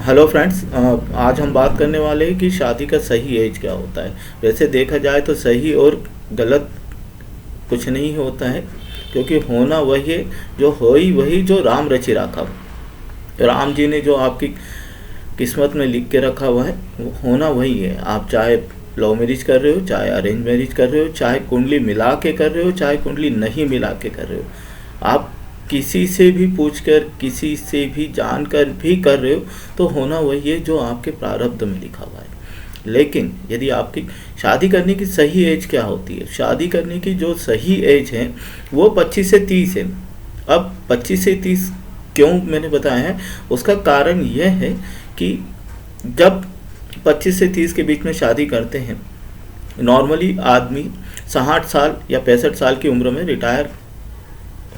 Hello friends, आज हम बात करने वाले हैं कि शादी का सही एज क्या होता है। वैसे देखा जाए तो सही और गलत कुछ नहीं होता है, क्योंकि होना वही है जो होई वही जो राम रचि राखा। राम जी ने जो आपकी किस्मत में लिख के रखा हुआ है वो होना वही है। आप चाहे लव मैरिज कर रहे हो, चाहे अरेंज मैरिज कर रहे हो, चाहे कुंडली मिला के कर रहे हो, चाहे कुंडली नहीं मिला के कर रहे हो, आप किसी से भी पूछकर किसी से भी जानकर भी कर रहे हो तो होना वही है जो आपके प्रारब्ध में लिखा हुआ है। लेकिन यदि आपकी शादी करने की सही एज क्या होती है, शादी करने की जो सही एज है वो 25 से 30 है। अब 25 से 30 क्यों मैंने बताया है, उसका कारण यह है कि जब 25 से 30 के बीच में शादी करते हैं, नॉर्मली आदमी 60 साल या 65 साल की उम्र में रिटायर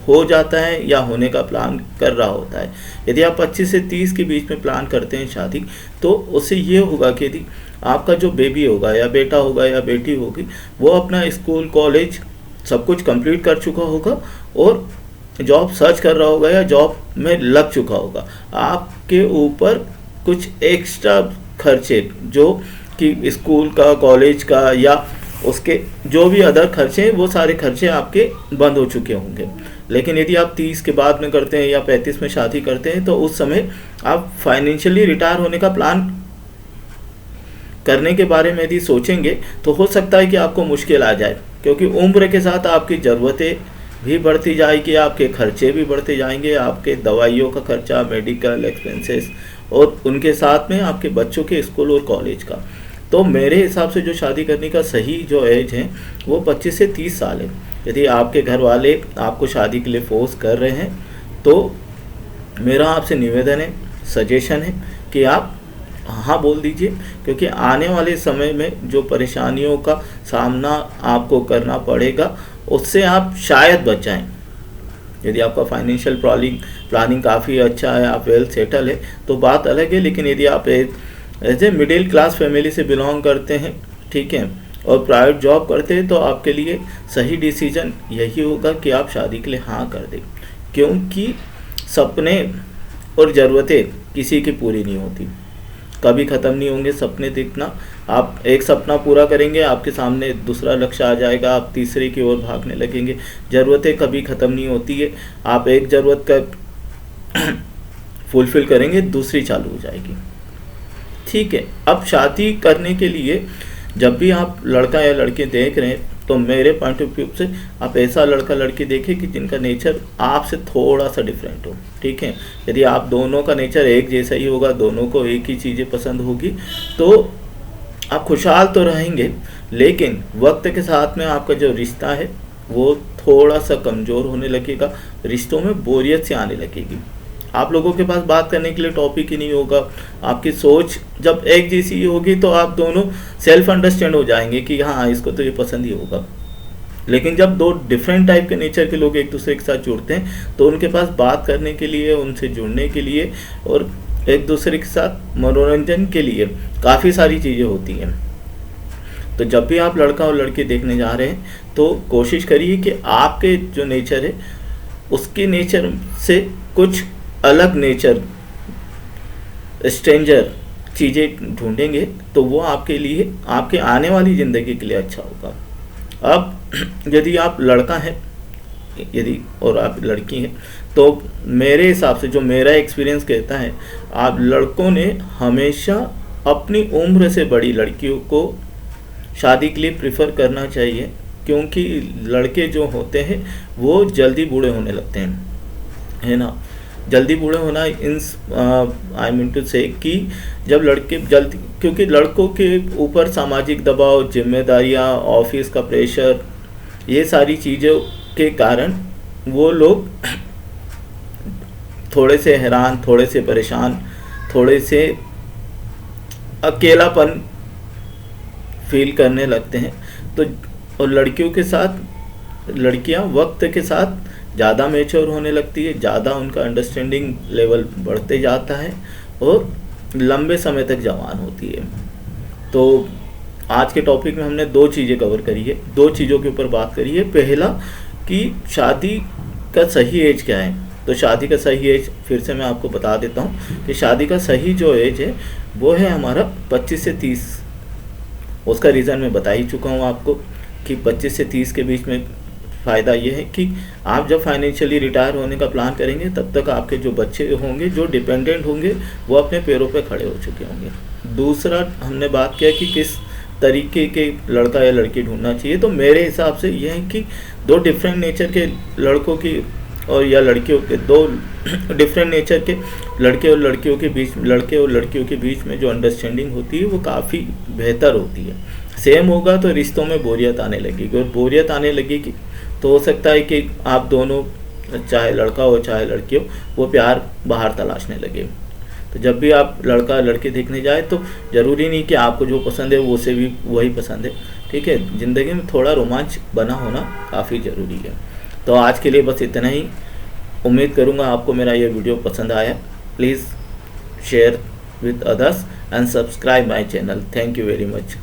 हो जाता है या होने का प्लान कर रहा होता है। यदि आप 25 से 30 के बीच में प्लान करते हैं शादी, तो उससे ये होगा कि यदि आपका जो बेबी होगा या बेटा होगा या बेटी होगी, वो अपना स्कूल कॉलेज सब कुछ कंप्लीट कर चुका होगा और जॉब सर्च कर रहा होगा या जॉब में लग चुका होगा। आपके ऊपर कुछ एक्स्ट्रा खर्चे जो कि स्कूल का, कॉलेज का या उसके जो भी अदर खर्चे हैं, वो सारे खर्चे आपके बंद हो चुके होंगे। लेकिन यदि आप 30 के बाद में करते हैं या 35 में शादी करते हैं, तो उस समय आप फाइनेंशियली रिटायर होने का प्लान करने के बारे में यदि सोचेंगे तो हो सकता है कि आपको मुश्किल आ जाए, क्योंकि उम्र के साथ आपकी ज़रूरतें भी बढ़ती जाएगी, आपके खर्चे भी बढ़ते जाएंगे, आपके दवाइयों का खर्चा, मेडिकल एक्सपेंसेस और उनके साथ में आपके बच्चों के स्कूल और कॉलेज का। तो मेरे हिसाब से जो शादी करने का सही जो एज है वो 25 से 30 साल है। यदि आपके घर वाले आपको शादी के लिए फोर्स कर रहे हैं तो मेरा आपसे निवेदन है, सजेशन है कि आप हाँ बोल दीजिए, क्योंकि आने वाले समय में जो परेशानियों का सामना आपको करना पड़ेगा उससे आप शायद बच जाएं। यदि आपका फाइनेंशियल प्लानिंग काफ़ी अच्छा है, आप वेल सेटल है तो बात अलग है। लेकिन यदि आप as a middle class family से बिलोंग करते हैं, ठीक है, और प्राइवेट जॉब करते हैं, तो आपके लिए सही डिसीजन यही होगा कि आप शादी के लिए हाँ कर दें, क्योंकि सपने और ज़रूरतें किसी की पूरी नहीं होती, कभी ख़त्म नहीं होंगे सपने देखना। आप एक सपना पूरा करेंगे, आपके सामने दूसरा लक्ष्य आ जाएगा, आप तीसरे की ओर भागने लगेंगे। ज़रूरतें कभी ख़त्म नहीं होती है, आप एक ज़रूरत का फुलफ़िल करेंगे, दूसरी चालू हो जाएगी। ठीक है, अब शादी करने के लिए जब भी आप लड़का या लड़की देख रहे हैं तो मेरे पॉइंट ऑफ व्यू से आप ऐसा लड़का लड़की देखें कि जिनका नेचर आपसे थोड़ा सा डिफरेंट हो। ठीक है, यदि आप दोनों का नेचर एक जैसा ही होगा, दोनों को एक ही चीज़ें पसंद होगी, तो आप खुशहाल तो रहेंगे, लेकिन वक्त के साथ में आपका जो रिश्ता है वो थोड़ा सा कमज़ोर होने लगेगा, रिश्तों में बोरियत से आने लगेगी। आप लोगों के पास बात करने के लिए टॉपिक ही नहीं होगा। आपकी सोच जब एक जैसी होगी तो आप दोनों सेल्फ अंडरस्टैंड हो जाएंगे कि हाँ इसको तो ये पसंद ही होगा। लेकिन जब दो डिफरेंट टाइप के नेचर के लोग एक दूसरे के साथ जुड़ते हैं तो उनके पास बात करने के लिए, उनसे जुड़ने के लिए और एक दूसरे के साथ मनोरंजन के लिए काफ़ी सारी चीज़ें होती हैं। तो जब भी आप लड़का और लड़की देखने जा रहे हैं तो कोशिश करिए कि आपके जो नेचर है उसके नेचर से कुछ अलग नेचर, स्ट्रेंजर चीज़ें ढूंढेंगे तो वो आपके लिए, आपके आने वाली ज़िंदगी के लिए अच्छा होगा। अब यदि आप लड़का हैं यदि और आप लड़की हैं, तो मेरे हिसाब से जो मेरा एक्सपीरियंस कहता है, आप लड़कों ने हमेशा अपनी उम्र से बड़ी लड़कियों को शादी के लिए प्रेफर करना चाहिए, क्योंकि लड़के जो होते हैं वो जल्दी बूढ़े होने लगते हैं, है ना। जल्दी बूढ़े होना इंस आई मीन टू से कि जब लड़के जल्दी, क्योंकि लड़कों के ऊपर सामाजिक दबाव, जिम्मेदारियां, ऑफिस का प्रेशर, ये सारी चीज़ों के कारण वो लोग थोड़े से हैरान, थोड़े से परेशान, थोड़े से अकेलापन फील करने लगते हैं। तो और लड़कियों के साथ लड़कियां वक्त के साथ ज़्यादा मैच्योर होने लगती है, ज़्यादा उनका अंडरस्टैंडिंग लेवल बढ़ते जाता है और लंबे समय तक जवान होती है। तो आज के टॉपिक में हमने दो चीज़ें कवर करी है, दो चीज़ों के ऊपर बात करी है। पहला कि शादी का सही एज क्या है, तो शादी का सही एज फिर से मैं आपको बता देता हूँ कि शादी का सही जो एज है वो है हमारा 25 से 30। उसका रीज़न मैं बता ही चुका हूँ आपको कि 25 से 30 के बीच में फ़ायदा ये है कि आप जब फाइनेंशियली रिटायर होने का प्लान करेंगे तब तक आपके जो बच्चे होंगे, जो डिपेंडेंट होंगे, वो अपने पैरों पे खड़े हो चुके होंगे। दूसरा हमने बात किया कि किस तरीके के लड़का या लड़की ढूंढना चाहिए। तो मेरे हिसाब से यह है कि दो डिफरेंट नेचर के लड़कों की और या लड़कियों के, दो डिफरेंट नेचर के लड़के और लड़कियों के बीच में जो अंडरस्टैंडिंग होती है वो काफ़ी बेहतर होती है। सेम होगा तो रिश्तों में बोरियत आने लगेगी, और बोरियत आने लगेगी तो हो सकता है कि आप दोनों, चाहे लड़का हो चाहे लड़की हो, वो प्यार बाहर तलाशने लगे। तो जब भी आप लड़का लड़की देखने जाए तो ज़रूरी नहीं कि आपको जो पसंद है वो से भी वही पसंद है, ठीक है। ज़िंदगी में थोड़ा रोमांच बना होना काफ़ी ज़रूरी है। तो आज के लिए बस इतना ही। उम्मीद करूँगा आपको मेरा ये वीडियो पसंद आया। Please share with others and subscribe my channel. Thank you very much.